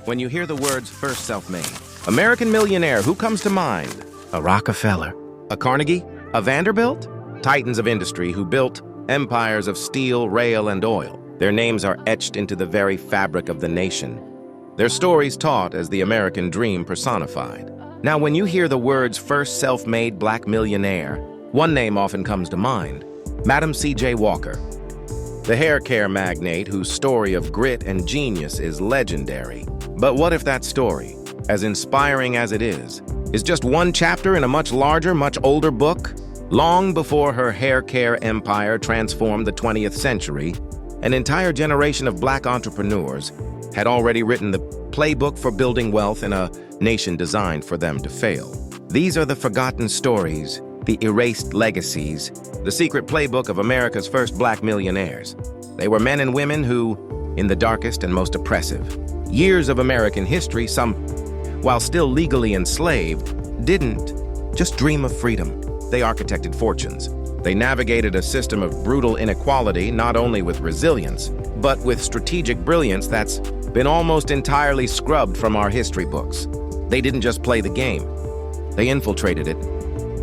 When you hear the words first self-made, American millionaire, who comes to mind? A Rockefeller, a Carnegie, a Vanderbilt? Titans of industry who built empires of steel, rail, and oil. Their names are etched into the very fabric of the nation. Their stories taught as the American dream personified. Now, when you hear the words first self-made black millionaire, one name often comes to mind: Madam C.J. Walker, the hair care magnate whose story of grit and genius is legendary. But what if that story, as inspiring as it is just one chapter in a much larger, much older book? Long before her hair care empire transformed the 20th century, an entire generation of black entrepreneurs had already written the playbook for building wealth in a nation designed for them to fail. These are the forgotten stories, the erased legacies, the secret playbook of America's first black millionaires. They were men and women who, in the darkest and most oppressive years of American history, some, while still legally enslaved, didn't just dream of freedom. They architected fortunes. They navigated a system of brutal inequality, not only with resilience, but with strategic brilliance that's been almost entirely scrubbed from our history books. They didn't just play the game. They infiltrated it,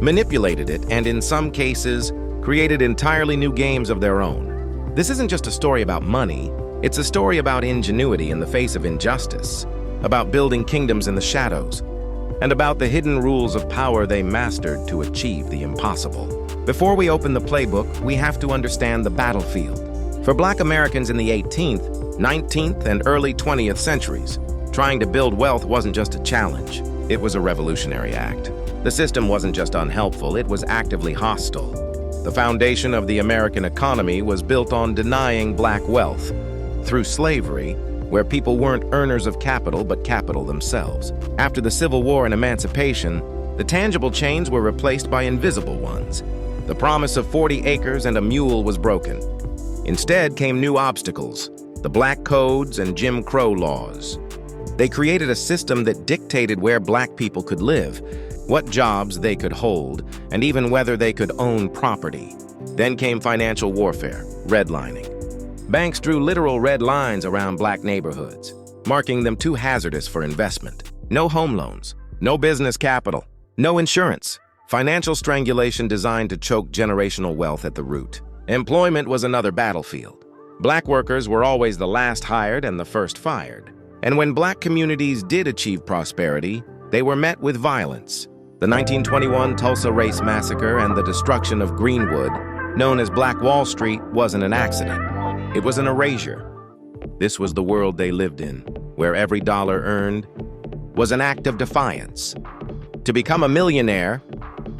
manipulated it, and in some cases, created entirely new games of their own. This isn't just a story about money. It's a story about ingenuity in the face of injustice, about building kingdoms in the shadows, and about the hidden rules of power they mastered to achieve the impossible. Before we open the playbook, we have to understand the battlefield. For Black Americans in the 18th, 19th, and early 20th centuries, trying to build wealth wasn't just a challenge, it was a revolutionary act. The system wasn't just unhelpful, it was actively hostile. The foundation of the American economy was built on denying black wealth through slavery, where people weren't earners of capital but capital themselves. After the Civil War and emancipation, the tangible chains were replaced by invisible ones. The promise of 40 acres and a mule was broken. Instead came new obstacles: the black codes and Jim Crow laws. They created a system that dictated where black people could live, what jobs they could hold, and even whether they could own property. Then came financial warfare, redlining. Banks drew literal red lines around black neighborhoods, marking them too hazardous for investment. No home loans, no business capital, no insurance. Financial strangulation designed to choke generational wealth at the root. Employment was another battlefield. Black workers were always the last hired and the first fired. And when black communities did achieve prosperity, they were met with violence. The 1921 Tulsa Race Massacre and the destruction of Greenwood, known as Black Wall Street, wasn't an accident. It was an erasure. This was the world they lived in, where every dollar earned was an act of defiance. To become a millionaire,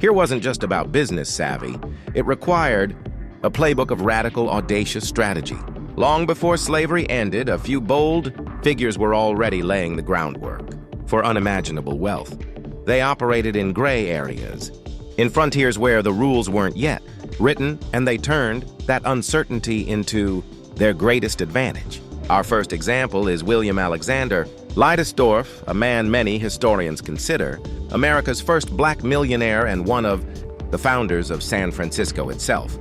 here wasn't just about business savvy. It required a playbook of radical, audacious strategy. Long before slavery ended, a few bold figures were already laying the groundwork for unimaginable wealth. They operated in gray areas, in frontiers where the rules weren't yet written, and they turned that uncertainty into their greatest advantage. Our first example is William Alexander Leidesdorff, a man many historians consider America's first black millionaire and one of the founders of San Francisco itself.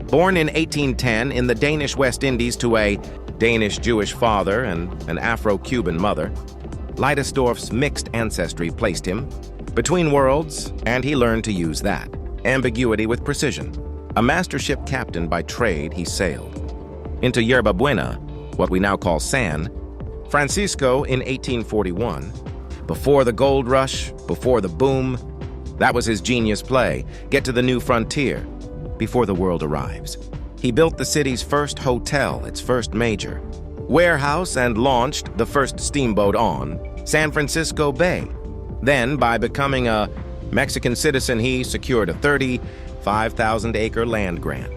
Born in 1810 in the Danish West Indies to a Danish-Jewish father and an Afro-Cuban mother, Leidesdorff's mixed ancestry placed him between worlds, and he learned to use that ambiguity with precision. A master ship captain by trade, he sailed into Yerba Buena, what we now call San Francisco, in 1841. Before the gold rush, before the boom, that was his genius play: get to the new frontier before the world arrives. He built the city's first hotel, its first major warehouse, and launched the first steamboat on San Francisco Bay. Then, by becoming a Mexican citizen, he secured a 35,000-acre land grant.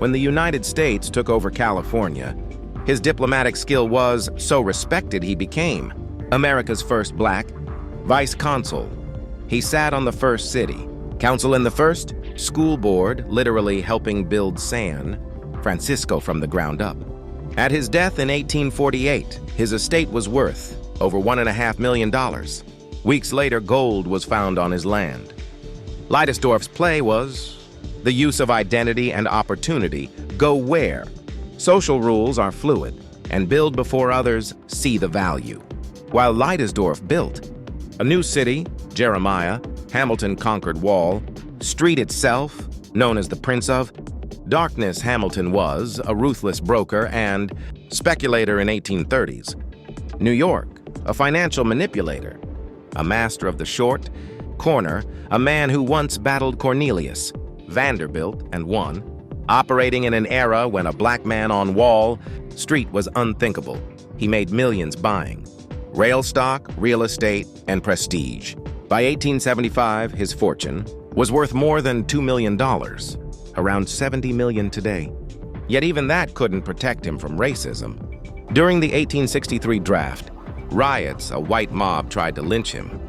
When the United States took over California, his diplomatic skill was so respected he became America's first black vice consul. He sat on the first city council in the first school board, literally helping build San Francisco from the ground up. At his death in 1848, his estate was worth over $1.5 million. Weeks later, gold was found on his land. Leidesdorff's play was the use of identity and opportunity. Go where? Social rules are fluid, and build before others see the value. while Leidesdorff built. A new city, Jeremiah, Hamilton conquered Wall, street itself, known as the Prince of Darkness. Hamilton was a ruthless broker and speculator in 1830s. New York, a financial manipulator, a master of the short corner, a man who once battled Cornelius Vanderbilt and won, operating in an era when a black man on Wall Street was unthinkable. He made millions buying rail stock, real estate, and prestige. By 1875, his fortune was worth more than $2 million, around $70 million today. Yet even that couldn't protect him from racism. During the 1863 draft riots, a white mob tried to lynch him.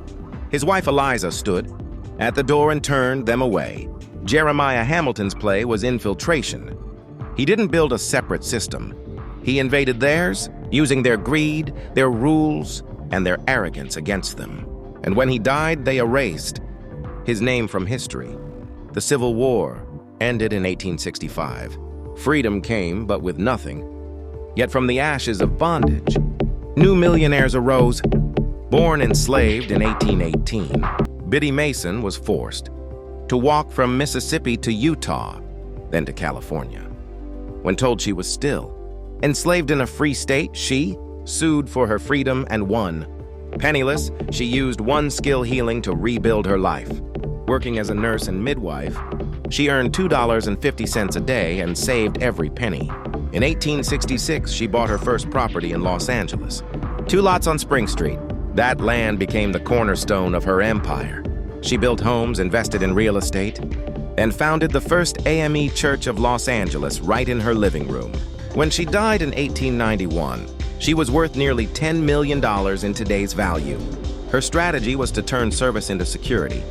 His wife Eliza stood at the door and turned them away. Jeremiah Hamilton's play was infiltration. He didn't build a separate system. He invaded theirs, using their greed, their rules, and their arrogance against them. And when he died, they erased his name from history. The Civil War ended in 1865. Freedom came, but with nothing. Yet from the ashes of bondage, new millionaires arose. Born enslaved in 1818, Biddy Mason was forced to walk from Mississippi to Utah, then to California. When told she was still enslaved in a free state, she sued for her freedom and won. Penniless, she used one skill healing to rebuild her life. Working as a nurse and midwife, she earned $2.50 a day and saved every penny. In 1866, she bought her first property in Los Angeles, 2 lots on Spring Street. That land became the cornerstone of her empire. She built homes, invested in real estate, and founded the first AME Church of Los Angeles right in her living room. When she died in 1891, she was worth nearly $10 million in today's value. Her strategy was to turn service into security,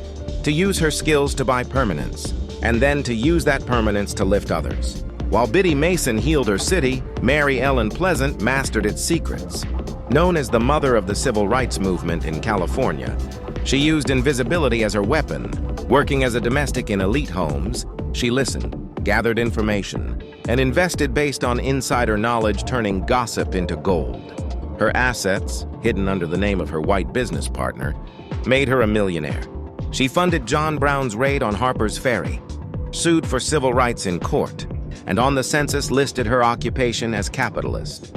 to use her skills to buy permanence, and then to use that permanence to lift others. While Biddy Mason healed her city, Mary Ellen Pleasant mastered its secrets. Known as the mother of the civil rights movement in California, she used invisibility as her weapon. Working as a domestic in elite homes, she listened, gathered information, and invested based on insider knowledge, turning gossip into gold. Her assets, hidden under the name of her white business partner, made her a millionaire. She funded John Brown's raid on Harper's Ferry, sued for civil rights in court, and on the census listed her occupation as capitalist.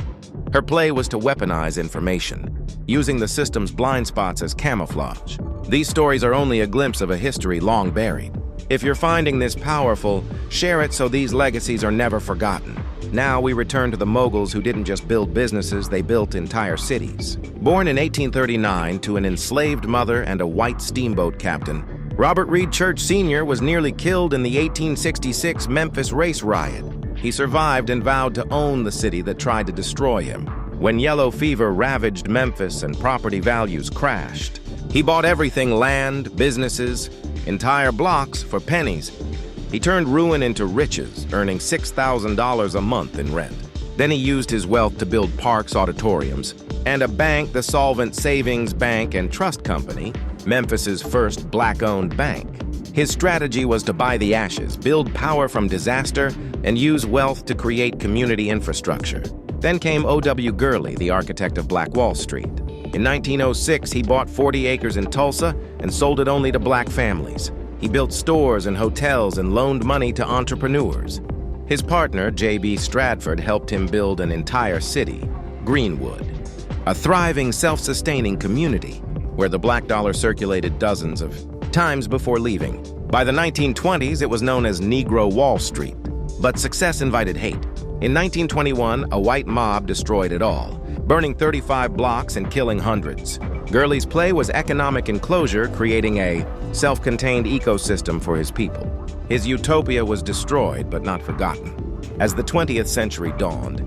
Her play was to weaponize information, using the system's blind spots as camouflage. These stories are only a glimpse of a history long buried. If you're finding this powerful, share it so these legacies are never forgotten. Now we return to the moguls who didn't just build businesses, they built entire cities. Born in 1839 to an enslaved mother and a white steamboat captain, Robert Reed Church Sr. was nearly killed in the 1866 Memphis race riot. He survived and vowed to own the city that tried to destroy him. When yellow fever ravaged Memphis and property values crashed, he bought everything: land, businesses, entire blocks for pennies. He turned ruin into riches, earning $6,000 a month in rent. Then he used his wealth to build parks, auditoriums, and a bank, the Solvent Savings Bank and Trust Company, Memphis's first black-owned bank. His strategy was to buy the ashes, build power from disaster, and use wealth to create community infrastructure. Then came O.W. Gurley, the architect of Black Wall Street. In 1906, he bought 40 acres in Tulsa and sold it only to black families. He built stores and hotels and loaned money to entrepreneurs. His partner, J.B. Stratford, helped him build an entire city, Greenwood, a thriving, self-sustaining community where the black dollar circulated dozens of times before leaving. By the 1920s, it was known as Negro Wall Street, but success invited hate. In 1921, a white mob destroyed it all, burning 35 blocks and killing hundreds. Gurley's play was economic enclosure, creating a self-contained ecosystem for his people. His utopia was destroyed, but not forgotten. As the 20th century dawned,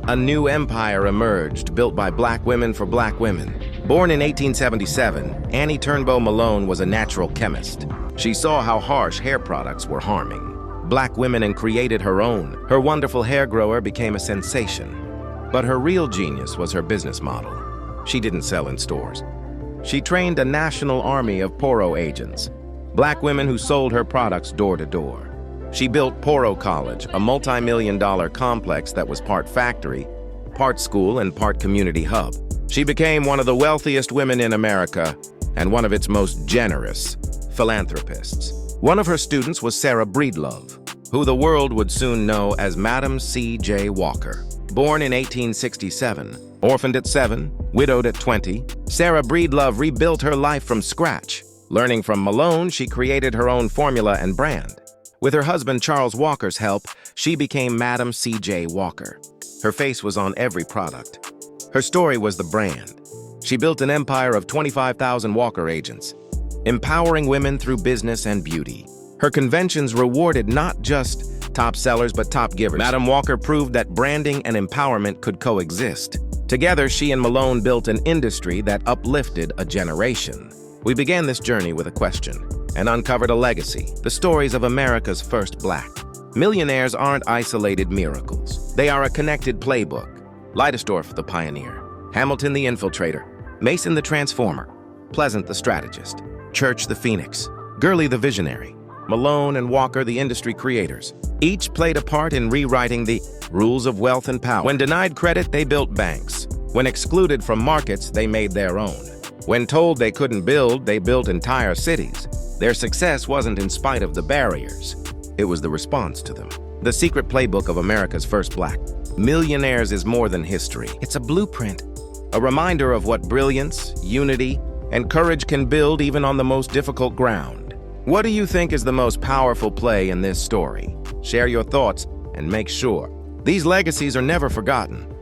a new empire emerged, built by black women for black women. Born in 1877, Annie Turnbow Malone was a natural chemist. She saw how harsh hair products were harming black women and created her own. Her wonderful hair grower became a sensation. But her real genius was her business model. She didn't sell in stores. She trained a national army of Poro agents, black women who sold her products door to door. She built Poro College, a multi-million-dollar complex that was part factory, part school, and part community hub. She became one of the wealthiest women in America and one of its most generous philanthropists. One of her students was Sarah Breedlove, who the world would soon know as Madam C.J. Walker. Born in 1867, orphaned at 7, widowed at 20, Sarah Breedlove rebuilt her life from scratch. Learning from Malone, she created her own formula and brand. With her husband Charles Walker's help, she became Madam C.J. Walker. Her face was on every product. Her story was the brand. She built an empire of 25,000 Walker agents, empowering women through business and beauty. Her conventions rewarded not just top sellers but top givers. Madam Walker proved that branding and empowerment could coexist. Together, she and Malone built an industry that uplifted a generation. We began this journey with a question and uncovered a legacy, the stories of America's first Black. Millionaires aren't isolated miracles. They are a connected playbook. Leidesdorff the pioneer, Hamilton the infiltrator, Mason the transformer, Pleasant the strategist, Church the phoenix, Gurley the visionary, Malone and Walker the industry creators. Each played a part in rewriting the rules of wealth and power. When denied credit, they built banks. When excluded from markets, they made their own. When told they couldn't build, they built entire cities. Their success wasn't in spite of the barriers. It was the response to them. The secret playbook of America's first Black. Millionaires is more than history. It's a blueprint, a reminder of what brilliance, unity, and courage can build even on the most difficult ground. What do you think is the most powerful play in this story? Share your thoughts and make sure these legacies are never forgotten.